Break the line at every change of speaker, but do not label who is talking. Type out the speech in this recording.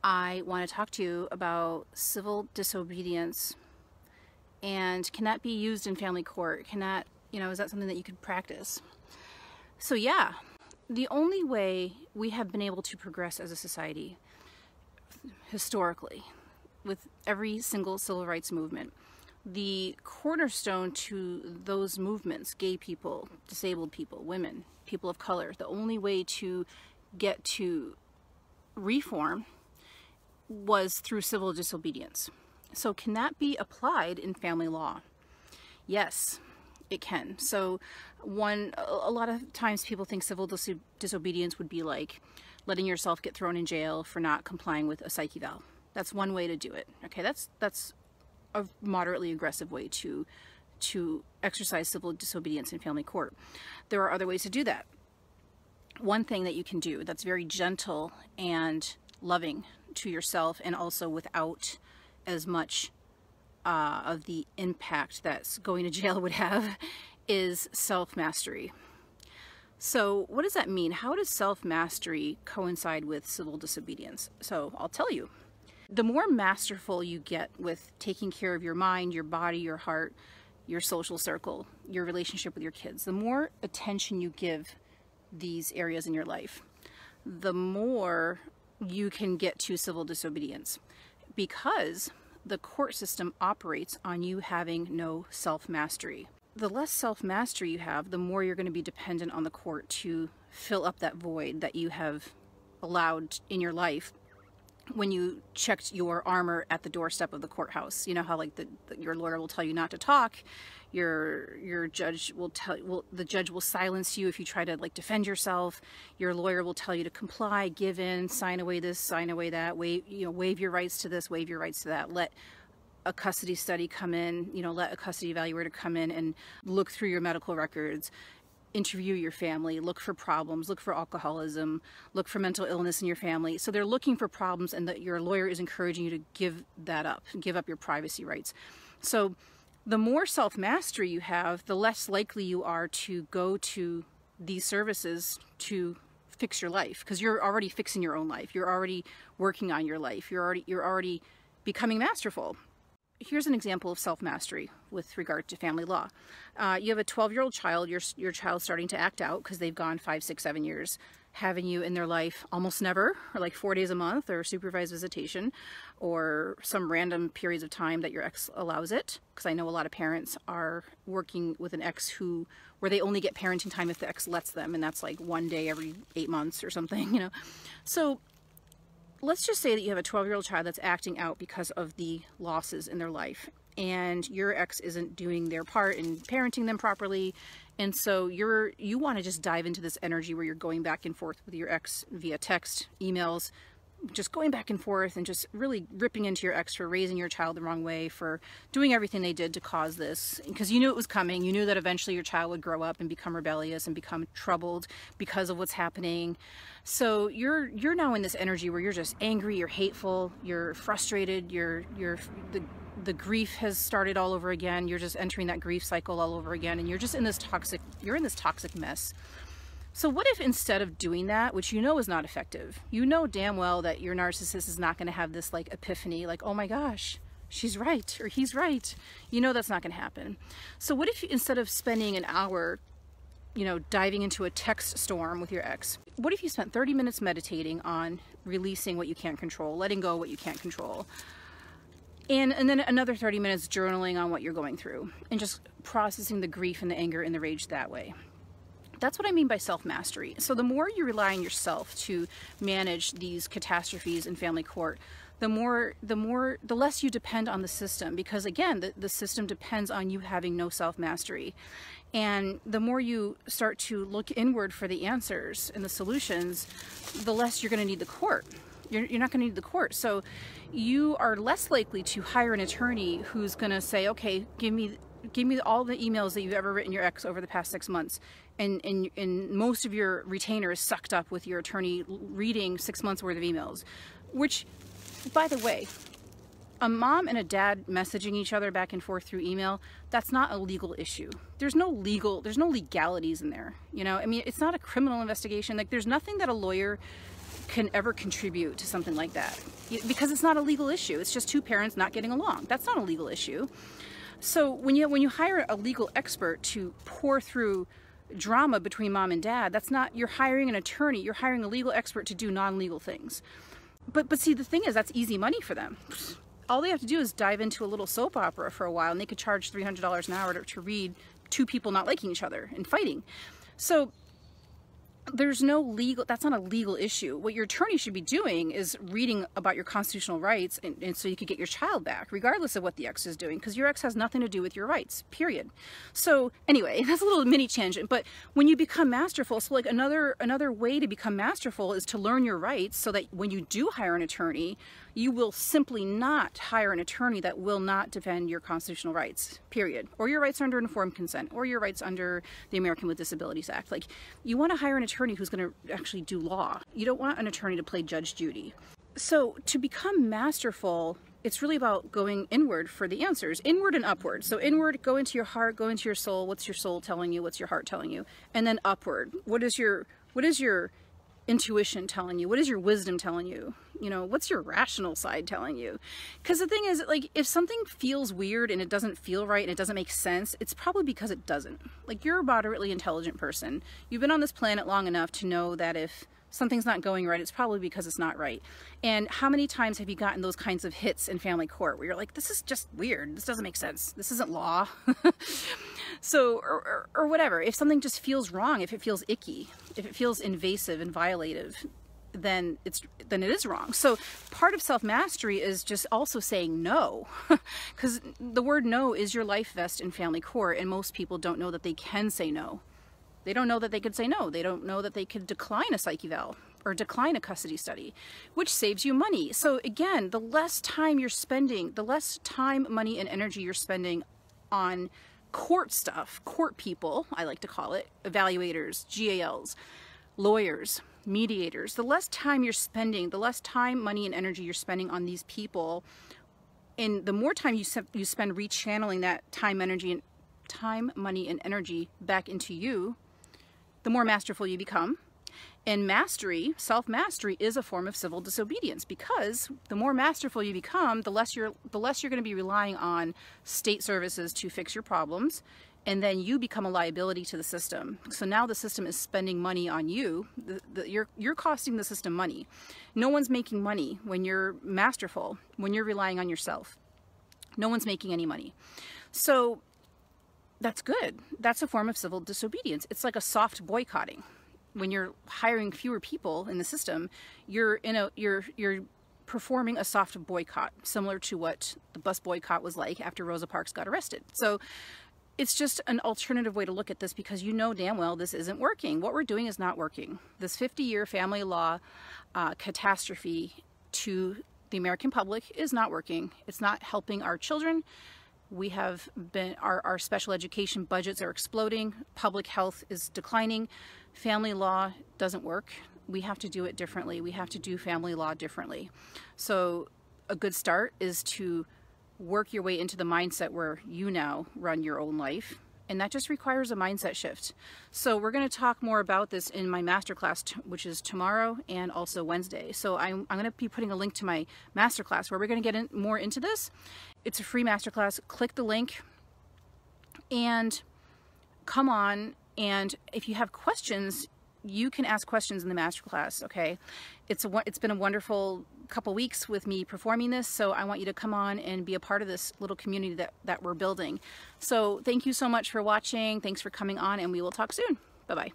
I want to talk to you about civil disobedience, and can that be used in family court? Can that, is that something that you could practice? So yeah, the only way we have been able to progress as a society historically with every single civil rights movement, the cornerstone to those movements, gay people, disabled people, women, people of color, the only way to get to reform was through civil disobedience. So can that be applied in family law? Yes, it can. So a lot of times people think civil disobedience would be like letting yourself get thrown in jail for not complying with a psych eval. That's one way to do it. Okay, that's a moderately aggressive way to exercise civil disobedience in family court. There are other ways to do that. One thing that you can do that's very gentle and loving to yourself, and also without as much of the impact that going to jail would have, is self-mastery. So what does that mean? How does self-mastery coincide with civil disobedience? So I'll tell you. The more masterful you get with taking care of your mind, your body, your heart, your social circle, your relationship with your kids, the more attention you give these areas in your life, the more you can get to civil disobedience, because the court system operates on you having no self-mastery. The less self-mastery you have, the more you're going to be dependent on the court to fill up that void that you have allowed in your life when you checked your armor at the doorstep of the courthouse. You know how like your lawyer will tell you not to talk, your judge will the judge will silence you if you try to like defend yourself. Your lawyer will tell you to comply, give in, sign away this, sign away that, waive your rights to this, waive your rights to that. Let a custody study come in, let a custody evaluator come in and look through your medical records, interview your family, look for problems, look for alcoholism, look for mental illness in your family. So they're looking for problems, and that your lawyer is encouraging you to give that up, give up your privacy rights. So the more self-mastery you have, the less likely you are to go to these services to fix your life, because you're already fixing your own life. You're already working on your life. You're already becoming masterful. Here's an example of self-mastery with regard to family law. You have a 12-year-old child, your child's starting to act out because they've gone 5, 6, 7 years having you in their life almost never, or like 4 days a month, or supervised visitation, or some random periods of time that your ex allows it. Because I know a lot of parents are working with an ex where they only get parenting time if the ex lets them, and that's like 1 day every 8 months or something, So let's just say that you have a 12-year-old child that's acting out because of the losses in their life, and your ex isn't doing their part in parenting them properly, and so you want to just dive into this energy where you're going back and forth with your ex via text, emails, just going back and forth and just really ripping into your ex for raising your child the wrong way, for doing everything they did to cause this, because you knew it was coming. You knew that eventually your child would grow up and become rebellious and become troubled because of what's happening. So you're now in this energy where you're just angry, you're hateful, you're frustrated, the grief has started all over again. You're just entering that grief cycle all over again, and you're just in this toxic mess. So what if, instead of doing that, which is not effective, damn well that your narcissist is not going to have this like epiphany, like, oh my gosh, she's right, or he's right. That's not going to happen. So what if, instead of spending an hour, diving into a text storm with your ex, what if you spent 30 minutes meditating on releasing what you can't control, letting go what you can't control, and then another 30 minutes journaling on what you're going through, and just processing the grief and the anger and the rage that way? That's what I mean by self-mastery. So the more you rely on yourself to manage these catastrophes in family court, the less you depend on the system, because again, the system depends on you having no self-mastery. And the more you start to look inward for the answers and the solutions, the less you're going to need the court. You're not going to need the court. So you are less likely to hire an attorney who's going to say, okay, give me all the emails that you've ever written your ex over the past 6 months, and most of your retainer is sucked up with your attorney reading 6 months worth of emails. Which, by the way, a mom and a dad messaging each other back and forth through email, that's not a legal issue. There's no legalities in there. I mean, it's not a criminal investigation. Like, there's nothing that a lawyer can ever contribute to something like that. because it's not a legal issue. It's just two parents not getting along. That's not a legal issue. So when you hire a legal expert to pour through drama between mom and dad, that's not, you're hiring an attorney, you're hiring a legal expert to do non-legal things. But see, the thing is, that's easy money for them. All they have to do is dive into a little soap opera for a while, and they could charge $300 an hour to read two people not liking each other and fighting. So there's no legal, that's not a legal issue. What your attorney should be doing is reading about your constitutional rights, and so you could get your child back, regardless of what the ex is doing, because your ex has nothing to do with your rights, period. So anyway, that's a little mini tangent, but when you become masterful, so like another way to become masterful is to learn your rights, so that when you do hire an attorney, you will simply not hire an attorney that will not defend your constitutional rights, period. Or your rights under informed consent, or your rights under the American with Disabilities Act. Like, you want to hire an attorney who's going to actually do law. You don't want an attorney to play Judge Judy. So to become masterful, it's really about going inward for the answers, inward and upward. So inward, go into your heart, go into your soul. What's your soul telling you? What's your heart telling you? And then upward, what is your intuition telling you? What is your wisdom telling you? You know, what's your rational side telling you? Because the thing is, like, if something feels weird and it doesn't feel right and it doesn't make sense, it's probably because it doesn't. Like, you're a moderately intelligent person. You've been on this planet long enough to know that if something's not going right, it's probably because it's not right. And how many times have you gotten those kinds of hits in family court where you're like, this is just weird, this doesn't make sense, this isn't law? So, or whatever, if something just feels wrong, if it feels icky, if it feels invasive and violative, then it is wrong. So part of self-mastery is just also saying no, because the word no is your life vest in family court, and most people don't know that they can say no. They don't know that they could say no. They don't know that they could decline a psych eval or decline a custody study, which saves you money. So again, the less time you're spending, the less time, money, and energy you're spending on court stuff, court people, I like to call it, evaluators, GALs, lawyers, mediators, the less time you're spending, the less time, money, and energy you're spending on these people, and the more time you spend rechanneling that time, money, and energy back into you, the more masterful you become. And mastery, self-mastery, is a form of civil disobedience, because the more masterful you become, the less you're going to be relying on state services to fix your problems, and then you become a liability to the system. So now the system is spending money on you. You're costing the system money. No one's making money when you're masterful, when you're relying on yourself. No one's making any money. So that's good. That's a form of civil disobedience. It's like a soft boycotting. When you're hiring fewer people in the system, you're performing a soft boycott, similar to what the bus boycott was like after Rosa Parks got arrested. So it's just an alternative way to look at this, because you know damn well this isn't working. What we're doing is not working. This 50-year family law catastrophe to the American public is not working. It's not helping our children. We have been, our special education budgets are exploding. Public health is declining. Family law doesn't work. We have to do it differently. We have to do family law differently. So a good start is to work your way into the mindset where you now run your own life. And that just requires a mindset shift. So we're going to talk more about this in my masterclass, which is tomorrow and also Wednesday. So I'm going to be putting a link to my masterclass where we're going to get more into this. It's a free masterclass. Click the link and come on. And if you have questions, you can ask questions in the masterclass, okay? It's been a wonderful couple weeks with me performing this, so I want you to come on and be a part of this little community that we're building. So thank you so much for watching. Thanks for coming on, and we will talk soon. Bye-bye.